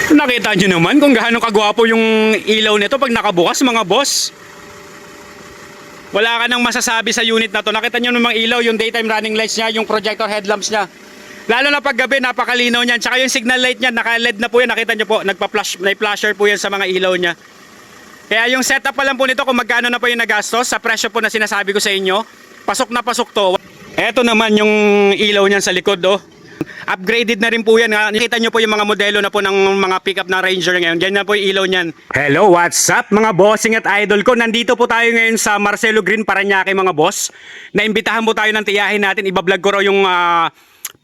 Nakita nyo naman kung gaano kagwapo yung ilaw nito pag nakabukas, mga boss. Wala ka nang masasabi sa unit na to. Nakita nyo namang ilaw, yung daytime running lights niya, yung projector headlamps niya. Lalo na pag gabi, napakalinaw niyan. Tsaka yung signal light niya, naka-LED na po yan. Nakita nyo po, nagpa-flash, may flasher po yan sa mga ilaw niya. Kaya yung setup pa lang po nito, kung magkano na po yung nagastos, sa presyo po na sinasabi ko sa inyo, pasok na pasok to. Eto naman yung ilaw niyan sa likod, oh. Upgraded na rin po yan. Nakita nyo po yung mga modelo na po ng mga pickup na Ranger ngayon. Diyan na po yung ilaw niyan. Hello, what's up mga bossing at idol ko? Nandito po tayo ngayon sa Marcelo Green, Parañaque mga boss. Naimbitahan po tayo ng tiyahin natin. Ibablog ko raw yung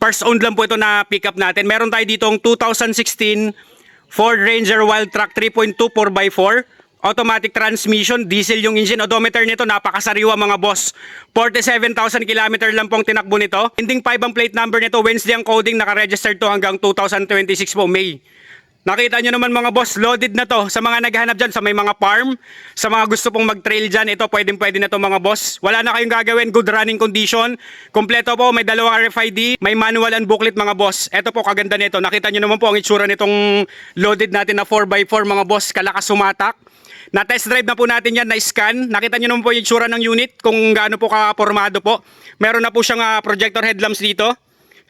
first owned lang po ito na pickup natin. Meron tayo ditong 2016 Ford Ranger Wild Track 3.2 4x4. Automatic transmission, diesel yung engine. Odometer nito, napakasariwa mga boss. 47,000 km lang pong tinakbo nito. Ending 5 ang plate number nito. Wednesday ang coding, naka-registered to hanggang 2026 po, May. Nakita nyo naman mga boss, loaded na to. Sa mga naghahanap dyan, sa may mga farm, sa mga gusto pong mag-trail dyan, ito pwede na to mga boss. Wala na kayong gagawin, good running condition. Kompleto po, may dalawang RFID, may manual and booklet mga boss. Ito po, kaganda nito. Nakita nyo naman po ang itsura nitong loaded natin na 4x4 mga boss, kalakas sumatak. Na-test drive na po natin yan, na-scan. Nakita nyo naman po yung itsura ng unit, kung gaano po ka-formado po. Meron na po siyang projector headlamps dito.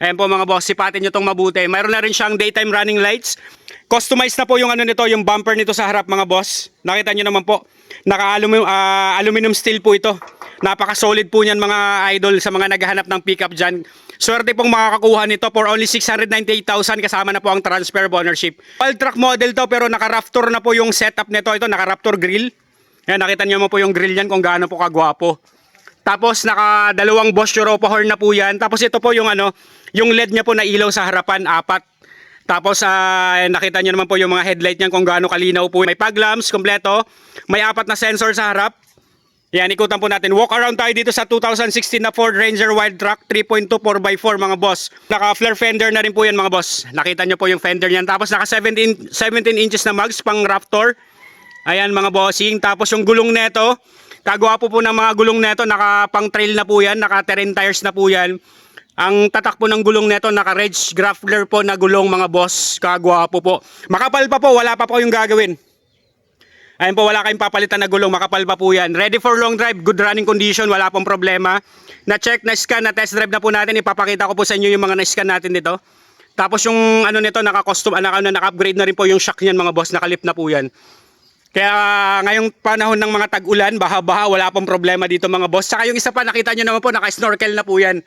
Ayan po mga boss, sipatin nyo itong mabuti. Mayroon na rin siyang daytime running lights. Customized na po yung ano nito, yung bumper nito sa harap mga boss. Nakita nyo naman po, naka-aluminum steel po ito. Napaka-solid po niyan mga idol sa mga naghahanap ng pickup dyan. Swerte pong makakakuha nito for only 698,000 kasama na po ang transfer of ownership. Wild Track model to pero naka-Raptor na po yung setup nito. Ito naka-Raptor grill. Ayan, nakita nyo mo po yung grill yan kung gaano po kagwapo. Tapos naka-dalawang Bosch Europa horn na po yan. Tapos ito po yung ano, yung LED niya po na ilaw sa harapan, 4. Tapos nakita nyo naman po yung mga headlight niyan kung gaano kalinaw po. May fog lamps, kompleto. May 4 na sensor sa harap. Yan, ikutan po natin. Walk around tayo dito sa 2016 na Ford Ranger Wild Track 3.2 4x4 mga boss. Naka-flare fender na rin po yan mga boss. Nakita nyo po yung fender niyan. Tapos naka 17 inches na mags pang Raptor. Ayan mga bossing. Tapos yung gulong neto, kagwapo po ng mga gulong neto. Naka pang trail na po yan. Naka terrain tires na po yan. Ang tatak po ng gulong neto, naka-Reg Grappler po na gulong mga boss. Kagwapo po. Makapal pa po, wala pa po yung gagawin. Ayun po, wala kayong papalitan na gulong, makapal pa po yan. Ready for long drive, good running condition, wala pong problema. Na-check, na-scan, na-test drive na po natin. Ipapakita ko po sa inyo yung mga na-scan natin dito. Tapos yung ano nito, naka-custom, naka-upgrade na rin po yung shock niyan mga boss, nakalip na po yan. Kaya ngayong panahon ng mga tag-ulan, baha-baha, wala pong problema dito mga boss. Saka yung isa pa, nakita nyo naman po, naka-snorkel na po yan.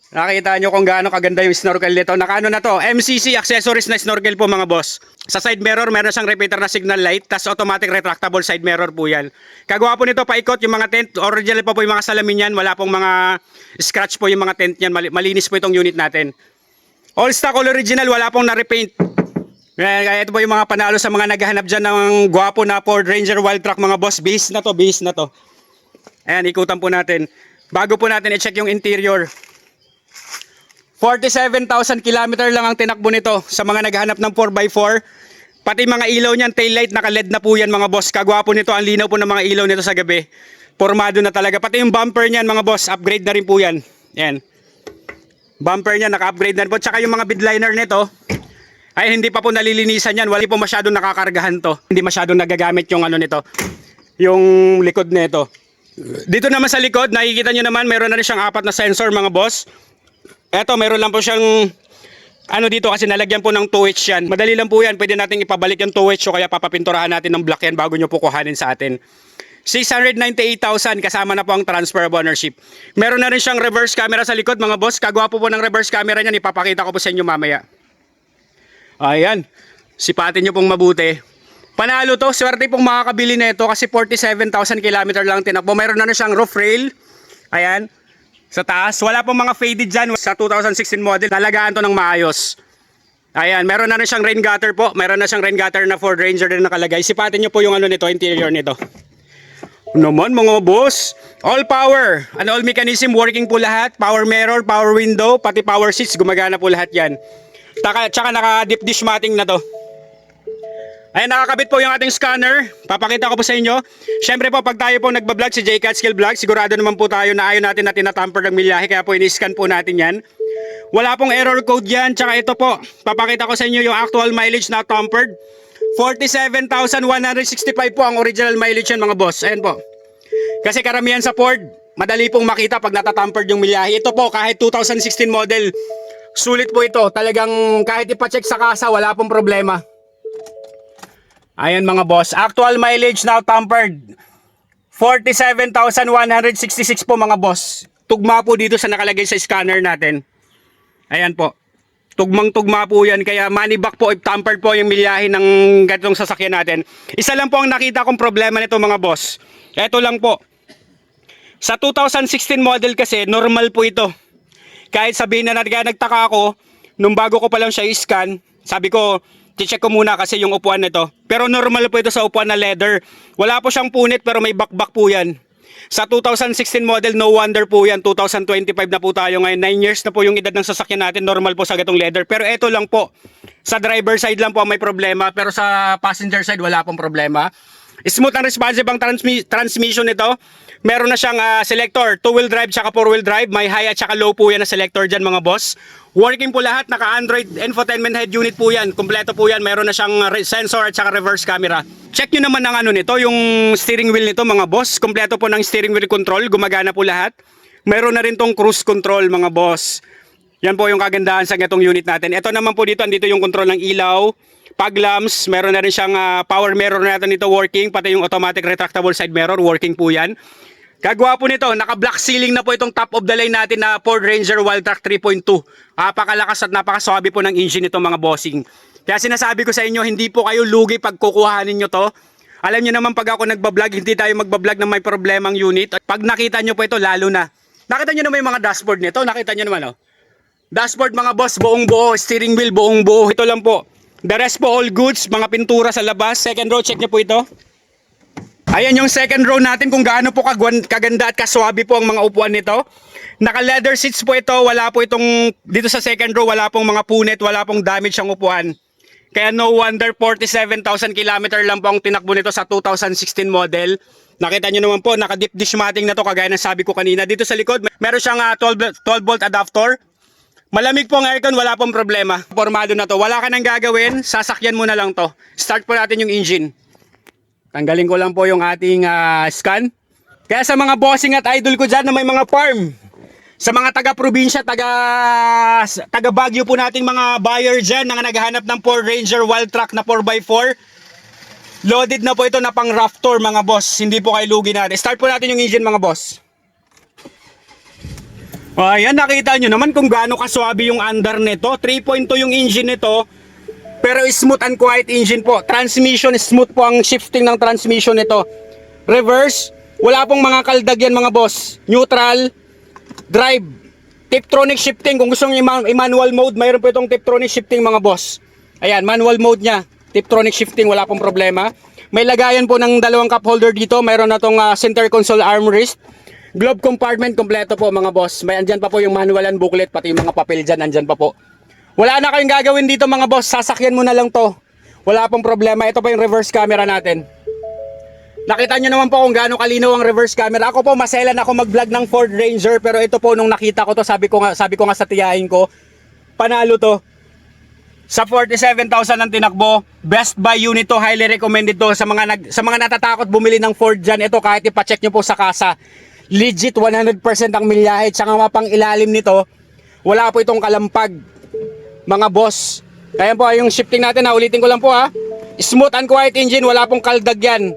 Nakita nyo kung gaano kaganda yung snorkel nito. Naka-ano na to, MCC accessories na snorkel po mga boss. Sa side mirror, meron siyang repeater na signal light, tas automatic retractable side mirror po yan. Kagwapo nito, paikot yung mga tent, original pa po yung mga salamin yan, wala pong mga scratch po yung mga tent yan, malinis po itong unit natin. All stock, all original, wala pong na-repaint. Kaya ito po yung mga panalo sa mga naghahanap dyan ng gwapo na Ford Ranger Wild Track mga boss. Base na to, base na to. Ayan, ikutan po natin. Bago po natin i-check yung interior. 47,000 km lang ang tinakbo nito sa mga naghahanap ng 4x4. Pati mga ilaw niyan, taillight, naka-LED na po yan mga boss. Kagwapo nito, ang linaw po ng mga ilaw nito sa gabi. Formado na talaga. Pati yung bumper niyan mga boss, upgrade na rin po yan. Yan. Bumper niyan, naka-upgrade na rin po. Tsaka yung mga bidliner nito, ay hindi pa po nalilinisan yan. Wala po masyadong nakakargahan to. Hindi masyadong nagagamit yung ano nito, yung likod nito. Dito naman sa likod, nakikita nyo naman, meron na rin siyang 4 na sensor mga boss. Eto, meron lang po siyang ano dito kasi nalagyan po ng 2H yan. Madali lang po yan. Pwede natin ipabalik yung 2H o kaya papapinturahan natin ng black yan bago nyo po kuhanin sa atin. 698,000 kasama na po ang transfer of ownership. Meron na rin siyang reverse camera sa likod mga boss. Kagwapo po ng reverse camera niyan. Ipapakita ko po sa inyo mamaya. Ayan. Sipatin nyo pong mabuti. Panalo to. Swerte pong makakabili nito kasi 47,000 km lang tinakbo. Meron na rin siyang roof rail. Ayan. Sa taas, wala pong mga faded dyan sa 2016 model. Talagaan to ng maayos. Ayan, meron na rin siyang rain gutter po. Meron na siyang rain gutter na Ford Ranger din nakalagay. Sipatin nyo po yung ano nito, interior nito. Naman mga boss, all power and all mechanism working po lahat. Power mirror, power window, pati power seats, gumagana po lahat yan. Tsaka naka deep dish matting na to. Ayan, nakakabit po yung ating scanner. Papakita ko po sa inyo. Syempre po, pag tayo po nagbablog si JCat Skill Vlog, sigurado naman po tayo na ayaw natin na tinatamper ng milyahe, kaya po ini-scan po natin yan. Wala pong error code yan. Tsaka ito po, papakita ko sa inyo yung actual mileage na tampered. 47,165 po ang original mileage yan mga boss. Ayan po. Kasi karamihan sa Ford, madali pong makita pag natatampered yung milyahe. Ito po, kahit 2016 model, sulit po ito. Talagang kahit ipacheck sa kasa, wala pong problema. Ayan mga boss, actual mileage now tampered 47,166 po mga boss. Tugma po dito sa nakalagay sa scanner natin. Ayan po. Tugmang-tugma po yan, kaya money back po if tampered po yung milyahe ng ganitong sasakyan natin. Isa lang po ang nakita kong problema nito mga boss. Ito lang po. Sa 2016 model kasi, normal po ito. Kahit sabihin na kaya nagtaka ako, nung bago ko pa lang siya i-scan, sabi ko, check ko muna kasi yung upuan nito. Pero normal po ito sa upuan na leather. Wala po siyang punit pero may bakbak po yan. Sa 2016 model, no wonder po yan. 2025 na po tayo ngayon. 9 years na po yung edad ng sasakyan natin. Normal po sa gatong leather. Pero ito lang po. Sa driver side lang po may problema. Pero sa passenger side, wala pong problema. Smooth and responsive ang transmission nito. Meron na siyang selector, 2-wheel drive tsaka 4-wheel drive. May high at tsaka low po yan na selector dyan mga boss. Working po lahat, naka-Android infotainment head unit po yan. Kompleto po yan, meron na siyang sensor at tsaka reverse camera. Check nyo naman ang ano nito, yung steering wheel nito mga boss. Kompleto po ng steering wheel control, gumagana po lahat. Meron na rin tong cruise control mga boss. Yan po yung kagandahan sa gatong unit natin. Ito naman po dito, andito yung control ng ilaw. Fog lamps, meron na rin siyang power mirror natin dito working, pati yung automatic retractable side mirror, working po yan. Kagwa po nito, naka-black ceiling na po itong top of the line natin na Ford Ranger Wildtrak 3.2. Napakalakas at napakaswabe po ng engine nito mga bossing. Kaya sinasabi ko sa inyo, hindi po kayo lugi pag kukuhanin nyo to. Alam nyo naman pag ako nagbablog, hindi tayo magbablog na may problemang unit. Pag nakita nyo po ito, lalo na. Nakita nyo naman yung mga dashboard nito, nakita nyo naman oh. Dashboard mga boss, buong buo, steering wheel buong buo. Ito lang po. The rest po all goods, mga pintura sa labas. Second row, check nyo po ito. Ayan yung second row natin kung gaano po kaganda at kaswabe po ang mga upuan nito. Naka leather seats po ito, wala po itong, dito sa second row wala pong mga punit, wala pong damage ang upuan. Kaya no wonder 47,000 km lang po ang tinakbo nito sa 2016 model. Nakita nyo naman po, naka deep dish matting na to kagaya ng sabi ko kanina. Dito sa likod, meron siyang 12 volt adapter. Malamig po ang aircon, wala pong problema. Formado na to, wala ka nang gagawin, sasakyan mo na lang to. Start po natin yung engine. Tanggalin ko lang po yung ating scan. Kaya sa mga bossing at idol ko dyan na may mga farm, sa mga taga-probinsya, taga Baguio po nating mga buyer dyan na naghahanap ng Ford Ranger Wildtrak na 4x4, loaded na po ito na pang rough tour mga boss. Hindi po kayo lugi natin. Start po natin yung engine mga boss. Ayan, nakita nyo naman kung gaano kaswabe yung under nito. 3.2 yung engine nito. Pero smooth and quiet engine po. Transmission, smooth po ang shifting ng transmission nito. Reverse, wala pong mga kaldag yan mga boss. Neutral, drive, Tiptronic shifting. Kung gusto nyo i-manual mode, mayroon po itong Tiptronic shifting mga boss. Ayan, manual mode nya. Tiptronic shifting, wala pong problema. May lagayan po ng dalawang cup holder dito. Mayroon na itong center console armrest. Glove compartment, kompleto po mga boss. May andyan pa po yung manual and booklet, pati yung mga papel dyan, andyan pa po. Wala na kayong gagawin dito mga boss, sasakyan mo na lang to. Wala pong problema. Ito pa yung reverse camera natin. Nakita nyo naman po kung gaano kalinaw ang reverse camera. Ako po maselan ako mag-vlog ng Ford Ranger, pero ito po nung nakita ko to, sabi ko nga sa tiyahin ko, panalo to. Sa 47,000 ang tinakbo, best buy unit to, highly recommended to sa mga natatakot bumili ng Ford dyan. Ito kahit ipa-check nyo po sa kasa, legit 100% ang milyahe. Tsaka mapang ilalim nito, wala po itong kalampag mga boss. Kaya po yung shifting natin, ulitin ko lang po ha. Smooth and quiet engine, wala pong kaldag yan.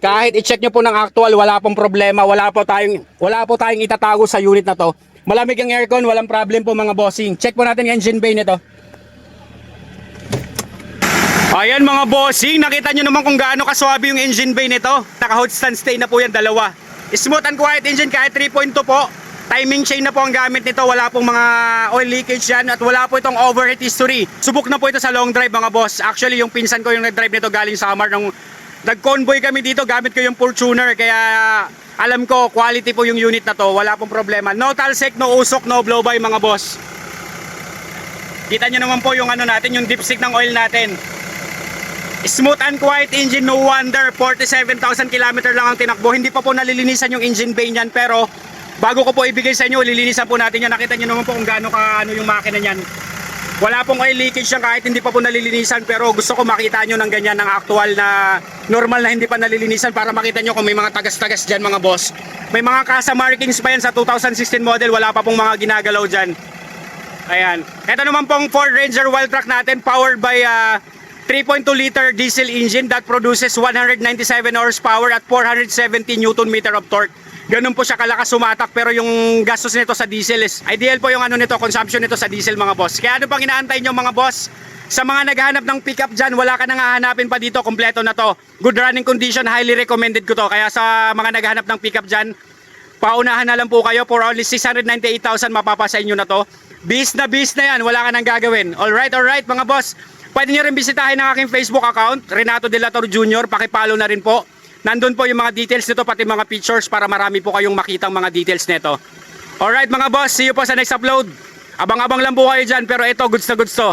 Kahit i-check nyo po ng actual, wala pong problema. Wala po tayong itatago sa unit na to. Malamig ang aircon, walang problem po mga bossing. Check po natin yung engine bay nito. Ayan mga bossing, nakita nyo naman kung gaano kaswabe yung engine bay nito. Naka-hot stand stay na po yan, dalawa. Smooth and quiet engine kahit 3.2 po. Timing chain na po ang gamit nito. Wala pong mga oil leakage yan. At wala po itong overheat history. Subok na po ito sa long drive mga boss. Actually yung pinsan ko yung nag-drive nito galing Samar. Nung nag-convoy kami dito, gamit ko yung Fortuner. Kaya alam ko quality po yung unit na to. Wala pong problema. No talsek, no usok, no blow by mga boss. Kita nyo naman po yung ano natin, yung dipstick ng oil natin. Smooth and quiet engine, no wonder 47,000 km lang ang tinakbo. Hindi pa po nalilinisan yung engine bay niyan, pero bago ko po ibigay sa inyo, lilinisan po natin yan. Nakita nyo naman po kung gaano ka ano yung makina niyan. Wala pong oil leakage yan kahit hindi pa po nalilinisan, pero gusto ko makita nyo ng ganyan, ng actual na normal na hindi pa nalilinisan, para makita nyo kung may mga tagas-tagas dyan mga boss. May mga kasa markings pa yan sa 2016 model, wala pa pong mga ginagalaw dyan. Ayan. Ito naman pong Ford Ranger wild truck natin, powered by 3.2 liter diesel engine that produces 197 horsepower at 470 Newton meter of torque. Ganun po siya kalakas sumatak, pero yung gastos nito sa diesel is ideal po yung ano nito, consumption nito sa diesel mga boss. Kaya ano pang inaantay nyo mga boss? Sa mga naghahanap ng pickup dyan, wala ka nang hahanapin pa dito, kompleto na to. Good running condition, highly recommended ko to. Kaya sa mga naghahanap ng pickup dyan, paunahan na lang po kayo. For only 698,000 mapapasa inyo na to. Bis na yan, wala ka nang gagawin. Alright mga boss. Pwede nyo rin bisitahin ang aking Facebook account, Renato De La Torre Jr. Pakipollow na rin po. Nandun po yung mga details nito, pati mga pictures, para marami po kayong makitang mga details nito. Alright mga boss, see you po sa next upload. Abang-abang lang po kayo dyan, pero ito, goods na goods to.